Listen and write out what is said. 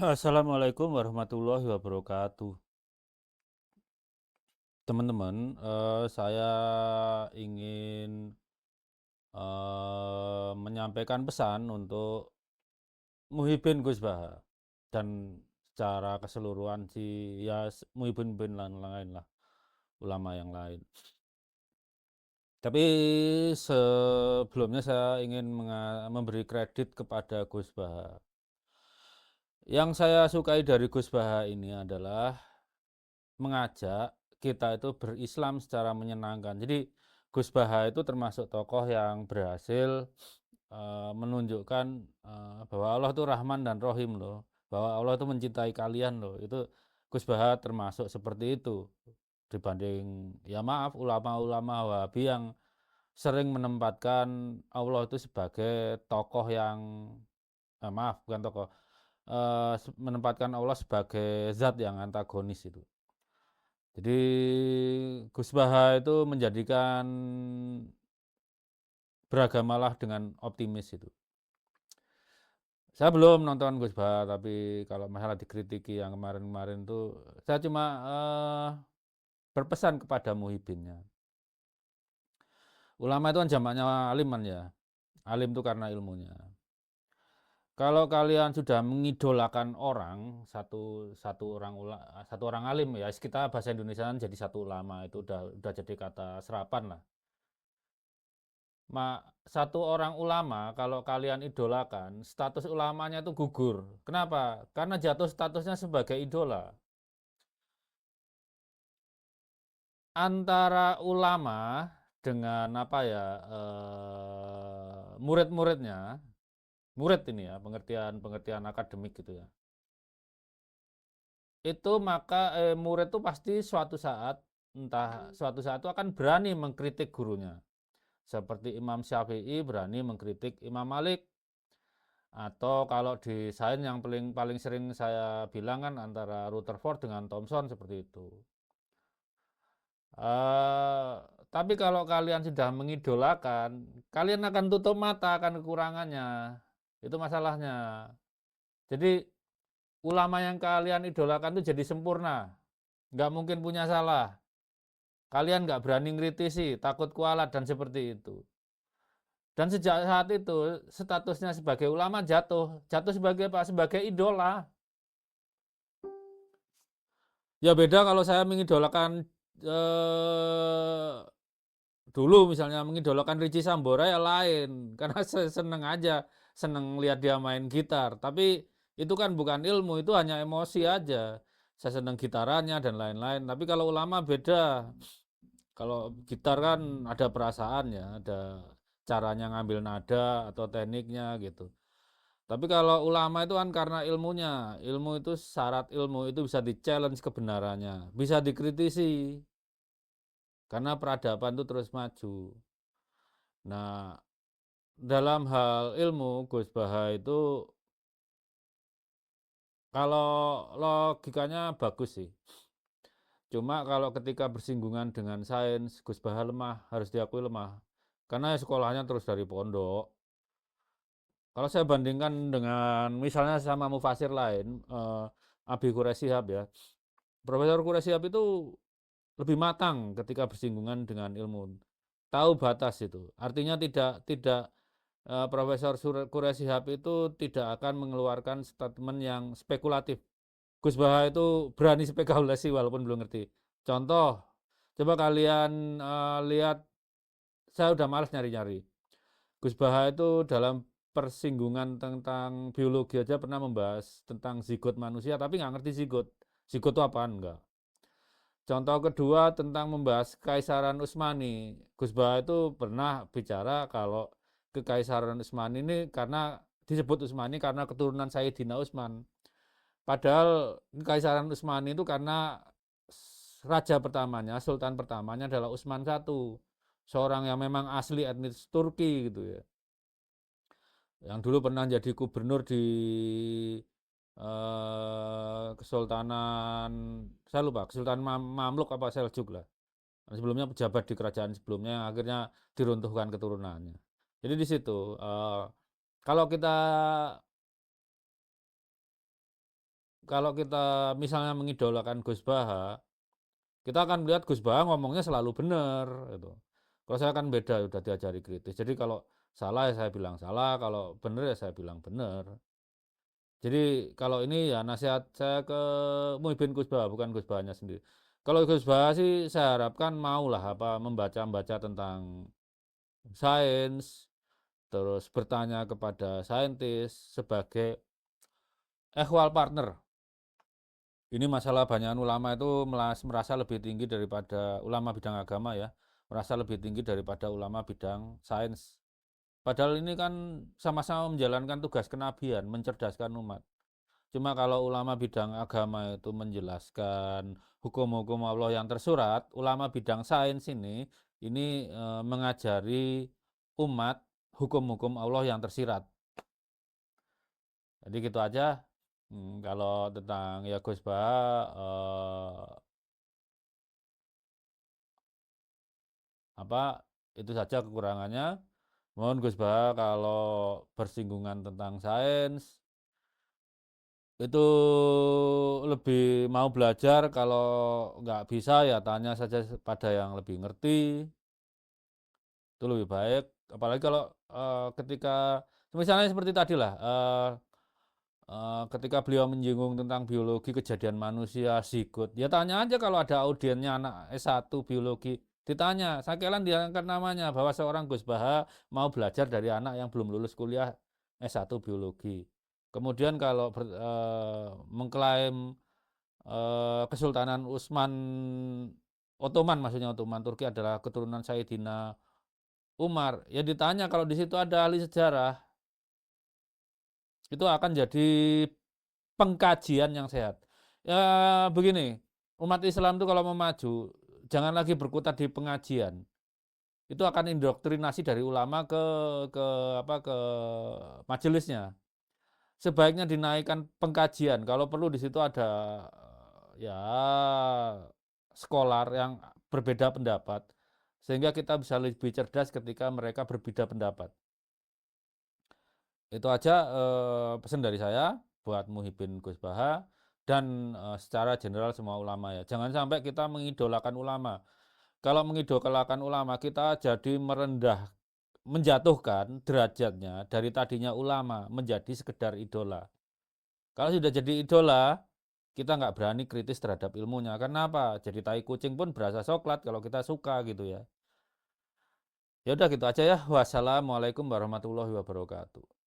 Assalamualaikum warahmatullahi wabarakatuh. Teman-teman, saya ingin menyampaikan pesan untuk Muhyiddin Gus Baha dan secara keseluruhan sih ya Muhyiddin lain-lain lah, ulama yang lain. Tapi sebelumnya saya ingin memberi kredit kepada Gus Baha. Yang saya sukai dari Gus Baha ini adalah mengajak kita itu berislam secara menyenangkan. Jadi Gus Baha itu termasuk tokoh yang berhasil menunjukkan bahwa Allah itu Rahman dan Rohim loh, bahwa Allah itu mencintai kalian loh. Itu Gus Baha termasuk seperti itu dibanding ya maaf ulama-ulama Wahabi yang sering menempatkan Allah itu sebagai tokoh yang maaf bukan tokoh menempatkan Allah sebagai zat yang antagonis itu. Jadi Gus Baha itu menjadikan beragamalah dengan optimis itu. Saya belum nonton Gus Baha, tapi kalau masalah dikritiki yang kemarin-kemarin tuh, saya cuma berpesan kepada Muhyiddinnya. Ulama itu kan jamaknya aliman ya. Alim itu karena ilmunya. Kalau kalian sudah mengidolakan orang, satu orang alim ya, kita bahasa Indonesia kan jadi satu ulama itu udah jadi kata serapan lah. Satu orang ulama kalau kalian idolakan, status ulamanya itu gugur. Kenapa? Karena jatuh statusnya sebagai idola. Antara ulama dengan apa ya murid-muridnya, murid ini ya pengertian akademik gitu ya. Itu maka murid itu pasti suatu saat suatu saat itu akan berani mengkritik gurunya. Seperti Imam Syafi'i berani mengkritik Imam Malik. Atau kalau di sains yang paling paling sering saya bilang kan antara Rutherford dengan Thomson seperti itu. Eh, tapi kalau kalian sudah mengidolakan, kalian akan tutup mata akan kekurangannya. Itu masalahnya. Jadi ulama yang kalian idolakan itu jadi sempurna, nggak mungkin punya salah. Kalian nggak berani ngritisi, takut kualat dan seperti itu. Dan sejak saat itu statusnya sebagai ulama jatuh sebagai apa? Sebagai idola. Ya beda kalau saya mengidolakan eh, dulu misalnya mengidolakan Richie Sambora ya lain karena saya seneng aja, seneng lihat dia main gitar. Tapi itu kan bukan ilmu, itu hanya emosi aja. Saya seneng gitarannya dan lain-lain. Tapi kalau ulama beda. Kalau gitar kan ada perasaan ya, ada caranya ngambil nada atau tekniknya gitu. Tapi kalau ulama itu kan karena ilmunya, ilmu itu syarat ilmu itu bisa di-challenge kebenarannya, bisa dikritisi karena peradaban itu terus maju. Nah, dalam hal ilmu Gus Baha itu kalau logikanya bagus sih. Cuma kalau ketika bersinggungan dengan sains, Gus Baha lemah, harus diakui lemah. Karena sekolahnya terus dari pondok. Kalau saya bandingkan dengan misalnya sama mufasir lain, Abi Quraisyihab ya. Profesor Quraisyihab itu lebih matang ketika bersinggungan dengan ilmu. Tahu batas itu. Artinya tidak tidak Profesor Quraisyihab itu tidak akan mengeluarkan statement yang spekulatif. Gus Baha itu berani spekulasi walaupun belum ngerti. Contoh, coba kalian lihat, saya udah malas nyari-nyari. Gus Baha itu dalam persinggungan tentang biologi aja pernah membahas tentang zigot manusia, tapi nggak ngerti zigot. Zigot itu apaan enggak. Contoh kedua tentang membahas Kekaisaran Utsmani. Gus Baha itu pernah bicara kalau Kekaisaran Utsmani ini karena disebut Utsmani karena keturunan Sayyidina Utsman. Padahal Kekaisaran Utsmani itu karena raja pertamanya, sultan pertamanya adalah Utsman I. Seorang yang memang asli etnis Turki gitu ya. Yang dulu pernah jadi gubernur di Kesultanan, saya lupa, Kesultanan Mamluk apa Seljuk lah. Sebelumnya pejabat di kerajaan sebelumnya yang akhirnya diruntuhkan keturunannya. Jadi di situ kalau kita kalau kita misalnya mengidolakan Gus Baha, kita akan melihat Gus Baha ngomongnya selalu benar gitu. Kalau saya kan beda, udah diajari kritis. Jadi kalau salah ya saya bilang salah, kalau benar ya saya bilang benar. Jadi kalau ini ya nasihat saya ke Muhyiddin Kusbaha, bukan Kusbahanya sendiri. Kalau Kusbaha sih saya harapkan maulah apa membaca-baca tentang sains, terus bertanya kepada saintis sebagai equal partner. Ini masalah banyak ulama itu merasa lebih tinggi daripada ulama bidang agama ya, merasa lebih tinggi daripada ulama bidang sains. Padahal ini kan sama-sama menjalankan tugas kenabian, mencerdaskan umat. Cuma kalau ulama bidang agama itu menjelaskan hukum-hukum Allah yang tersurat, ulama bidang sains ini mengajari umat hukum-hukum Allah yang tersirat. Jadi gitu aja. Kalau tentang ya Gus Bah apa itu saja kekurangannya. Mohon Gus Bah kalau bersinggungan tentang sains itu lebih mau belajar, kalau nggak bisa ya tanya saja pada yang lebih ngerti, itu lebih baik. Apalagi kalau ketika misalnya seperti tadi lah, ketika beliau menyinggung tentang biologi kejadian manusia, zigot, ya tanya aja kalau ada audiennya anak S1 biologi, ditanya, sakelan diangkat namanya bahwa seorang Gus Baha mau belajar dari anak yang belum lulus kuliah S1 biologi. Kemudian kalau mengklaim Kesultanan Ottoman, maksudnya Ottoman Turki adalah keturunan Sayyidina Umar, ya ditanya kalau di situ ada ahli sejarah, itu akan jadi pengkajian yang sehat. Ya begini, umat Islam itu kalau mau maju, jangan lagi berkutat di pengajian. Itu akan indoktrinasi dari ulama ke ke majelisnya. Sebaiknya dinaikkan pengkajian. Kalau perlu di situ ada ya skolar yang berbeda pendapat, sehingga kita bisa lebih cerdas ketika mereka berbeda pendapat. Itu aja pesan dari saya buat Muhyiddin Gus Baha dan secara general semua ulama ya. Jangan sampai kita mengidolakan ulama. Kalau mengidolakan ulama kita jadi menjatuhkan derajatnya dari tadinya ulama menjadi sekedar idola. Kalau sudah jadi idola, kita nggak berani kritis terhadap ilmunya. Karena apa? Jadi tai kucing pun berasa coklat kalau kita suka gitu ya. Ya udah gitu aja ya. Wassalamualaikum warahmatullahi wabarakatuh.